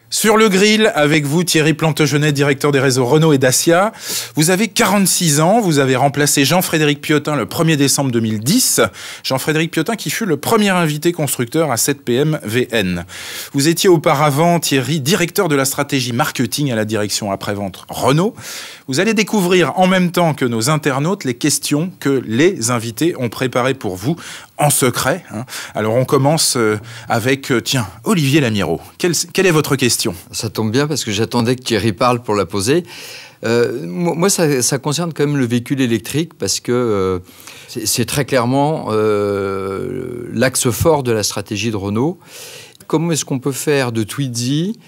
Sur le grill, avec vous, Thierry Plantegenet, directeur des réseaux Renault et Dacia. Vous avez 46 ans, vous avez remplacé Jean-Frédéric Piotin le 1er décembre 2010. Jean-Frédéric Piotin qui fut le premier invité constructeur à 7PM VN. Vous étiez auparavant, Thierry, directeur de la stratégie marketing à la direction après-vente Renault. Vous allez découvrir en même temps que nos internautes les questions que les invités ont préparées pour vous en secret. Alors on commence avec, Olivier Lamiraud. Quelle est votre question ? Ça tombe bien parce que j'attendais que Thierry parle pour la poser. Moi, ça concerne quand même le véhicule électrique parce que c'est très clairement l'axe fort de la stratégie de Renault. Comment est-ce qu'on peut faire de Twizy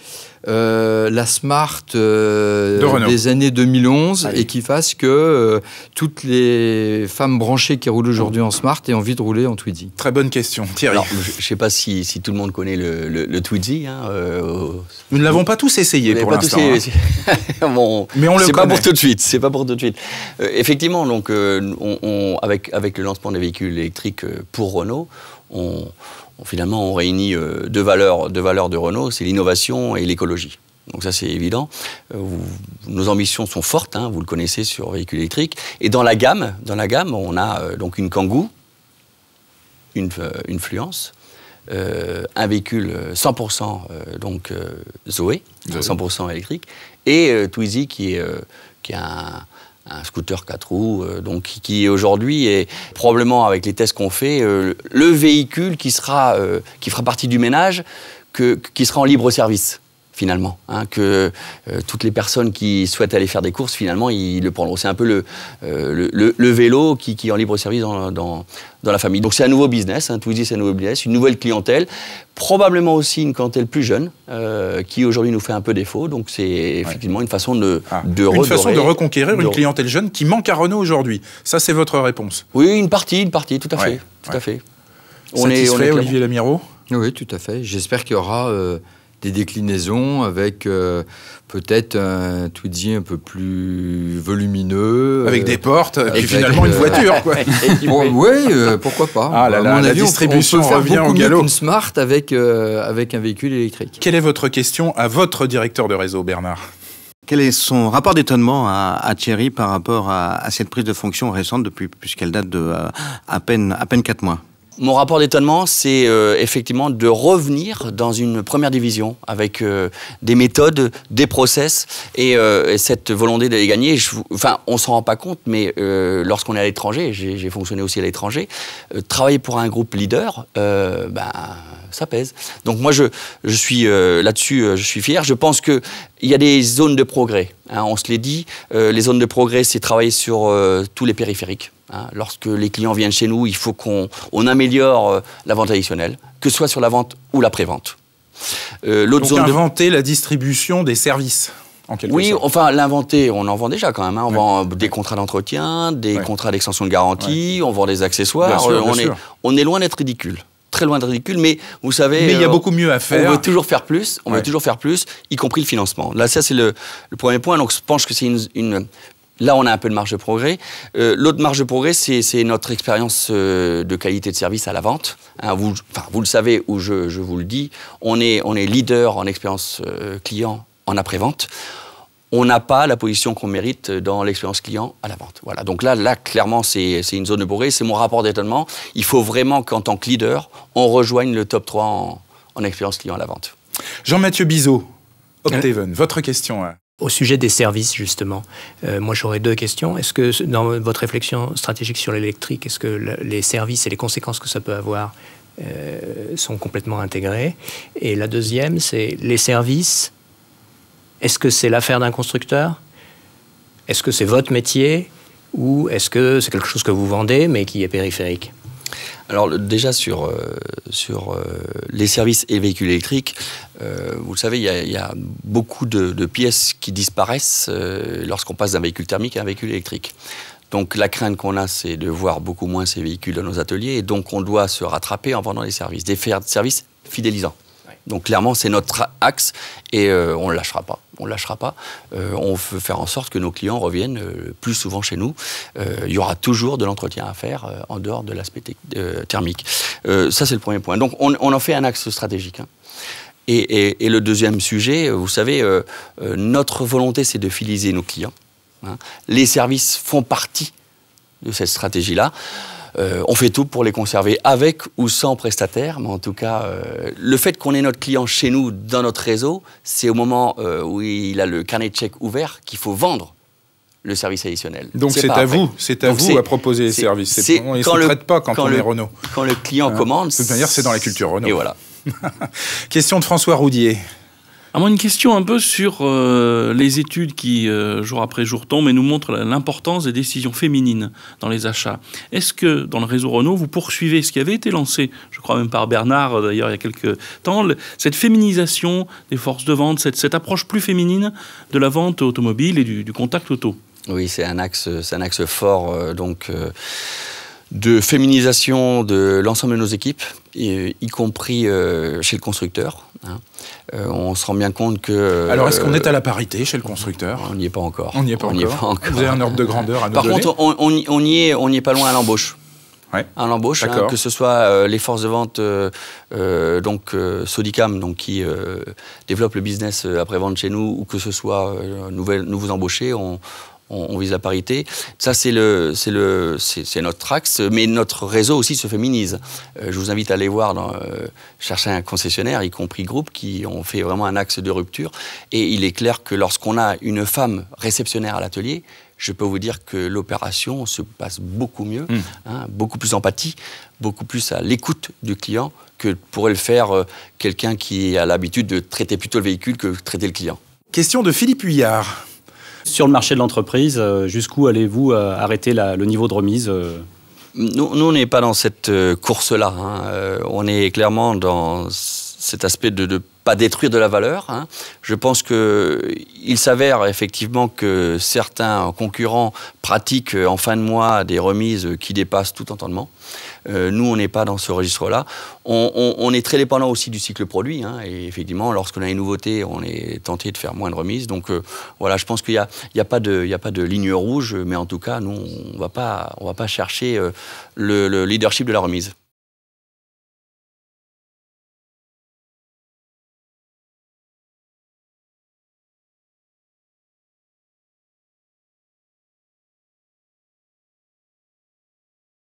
la Smart des années 2011 et qui fasse que toutes les femmes branchées qui roulent aujourd'hui en Smart aient envie de rouler en Twizy? Très bonne question. Thierry. Alors, je ne sais pas si tout le monde connaît le Twizy. Nous ne l'avons pas tous essayé pour l'instant. Bon, mais on le connaît. C'est pas pour tout de suite. C'est pas pour tout de suite. Effectivement, donc, avec le lancement des véhicules électriques pour Renault, finalement, on réunit deux valeurs de Renault, c'est l'innovation et l'écologie. Donc ça, c'est évident. Nos ambitions sont fortes, vous le connaissez sur véhicules électriques. Et dans la gamme, on a donc une Kangoo, une Fluence, un véhicule 100% Zoé, 100% électrique, et Twizy qui est un scooter 4 roues, qui aujourd'hui est probablement, avec les tests qu'on fait, le véhicule qui fera partie du ménage, qui sera en libre service, finalement. Que toutes les personnes qui souhaitent aller faire des courses, finalement, ils le prendront. C'est un peu le vélo qui est en libre service dans la famille. Donc c'est un nouveau business, Twizy c'est un nouveau business, une nouvelle clientèle, probablement aussi une clientèle plus jeune, qui aujourd'hui nous fait un peu défaut. Donc c'est effectivement une façon de reconquérir une clientèle jeune qui manque à Renault aujourd'hui. Ça, c'est votre réponse? Oui, une partie, tout à fait. Tout à fait. Satisfait, Olivier Lamiraud? Oui, tout à fait. J'espère qu'il y aura des déclinaisons avec peut-être un Twizy un peu plus volumineux. Avec des portes, et finalement une voiture, quoi. Oui, pourquoi pas. Ah là là, à mon la avis, distribution on peut faire revient beaucoup au galop. mieux qu'une Smart avec un véhicule électrique. Quelle est votre question à votre directeur de réseau, Bernard? Quel est son rapport d'étonnement à Thierry par rapport à cette prise de fonction récente, puisqu'elle date de à peine 4 mois? Mon rapport d'étonnement, c'est effectivement de revenir dans une première division avec des méthodes, des process et cette volonté d'aller gagner. On ne s'en rend pas compte, mais lorsqu'on est à l'étranger, j'ai fonctionné aussi à l'étranger, travailler pour un groupe leader, ça pèse. Donc moi, je suis là-dessus, je suis fier. Je pense qu'il y a des zones de progrès. On se l'est dit, les zones de progrès, c'est travailler sur tous les périphériques. Lorsque les clients viennent chez nous, il faut qu'on améliore la vente additionnelle, que ce soit sur la vente ou la prévente. Donc inventer la distribution des services, en quelque sorte. Oui, enfin l'inventer, on en vend déjà quand même. On vend des contrats d'entretien, des contrats d'extension de garantie, on vend des accessoires. Bien sûr. On est loin d'être ridicule. Très loin de ridicule, mais vous savez... Mais il y a beaucoup mieux à faire. On veut toujours faire plus, y compris le financement. Là, ça, c'est le premier point. Donc, je pense que c'est Là, on a un peu de marge de progrès. L'autre marge de progrès, c'est notre expérience de qualité de service à la vente. Vous le savez, ou je vous le dis, on est leader en expérience client en après-vente. On n'a pas la position qu'on mérite dans l'expérience client à la vente. Voilà. Donc là, clairement, c'est une zone de progrès. C'est mon rapport d'étonnement. Il faut vraiment qu'en tant que leader, on rejoigne le top 3 en expérience client à la vente. Jean-Mathieu Bizot, Octaven, votre question. Au sujet des services, justement, moi j'aurais 2 questions. Est-ce que dans votre réflexion stratégique sur l'électrique, est-ce que les services et les conséquences que ça peut avoir sont complètement intégrés? Et la deuxième, c'est les services, est-ce que c'est l'affaire d'un constructeur? Est-ce que c'est votre métier? Ou est-ce que c'est quelque chose que vous vendez mais qui est périphérique? Alors déjà sur les services et véhicules électriques, vous le savez, il y a beaucoup de pièces qui disparaissent lorsqu'on passe d'un véhicule thermique à un véhicule électrique. Donc la crainte qu'on a, c'est de voir beaucoup moins ces véhicules dans nos ateliers, et donc on doit se rattraper en vendant des services fidélisants. Donc clairement, c'est notre axe et on ne le lâchera pas. On ne lâchera pas. On veut faire en sorte que nos clients reviennent plus souvent chez nous. Il y aura toujours de l'entretien à faire en dehors de l'aspect thermique. Ça, c'est le premier point. Donc on en fait un axe stratégique. Et le deuxième sujet, vous savez, notre volonté, c'est de fidéliser nos clients. Hein. Les services font partie de cette stratégie-là. On fait tout pour les conserver avec ou sans prestataire, mais en tout cas, le fait qu'on ait notre client chez nous, dans notre réseau, c'est au moment où il a le carnet de chèques ouvert qu'il faut vendre le service additionnel. Donc c'est à vous à proposer les services. On ne se traite pas quand on est Renault. Quand le client commande... De toute manière, c'est dans la culture Renault. Et voilà. Question de François Roudier. Alors moi, une question un peu sur les études qui, jour après jour, tombent et nous montrent l'importance des décisions féminines dans les achats. Est-ce que, dans le réseau Renault, vous poursuivez ce qui avait été lancé, je crois même par Bernard, d'ailleurs, il y a quelques temps, cette féminisation des forces de vente, cette approche plus féminine de la vente automobile et du contact auto? Oui, c'est un axe fort, de féminisation de l'ensemble de nos équipes, y compris chez le constructeur. Hein. On se rend bien compte que... Alors, est-ce qu'on est à la parité chez le constructeur? On n'y est pas encore. On n'y est pas encore. Vous avez un ordre de grandeur à nous donner? Par contre, on y est pas loin à l'embauche. Ouais. À l'embauche, hein, que ce soit les forces de vente, Sodicam, donc, qui développe le business après-vente chez nous, ou que ce soit nouveaux embauchés, on vise la parité. Ça, c'est notre axe, mais notre réseau aussi se féminise. Je vous invite à aller voir, chercher un concessionnaire, y compris groupe, qui ont fait vraiment un axe de rupture. Et il est clair que lorsqu'on a une femme réceptionnaire à l'atelier, je peux vous dire que l'opération se passe beaucoup mieux, hein, beaucoup plus empathie, beaucoup plus à l'écoute du client que pourrait le faire quelqu'un qui a l'habitude de traiter plutôt le véhicule que de traiter le client. Question de Philippe Huillard. Sur le marché de l'entreprise, jusqu'où allez-vous arrêter le niveau de remise Nous, on n'est pas dans cette course-là. Hein. On est clairement dans cet aspect de ne pas détruire de la valeur. Hein. Je pense qu'il s'avère effectivement que certains concurrents pratiquent en fin de mois des remises qui dépassent tout entendement. Nous, on n'est pas dans ce registre-là. On est très dépendant aussi du cycle produit. Hein, et effectivement, lorsqu'on a une nouveauté, on est tenté de faire moins de remises. Donc voilà, je pense qu'il n'y a pas de ligne rouge. Mais en tout cas, nous, on va pas chercher le leadership de la remise.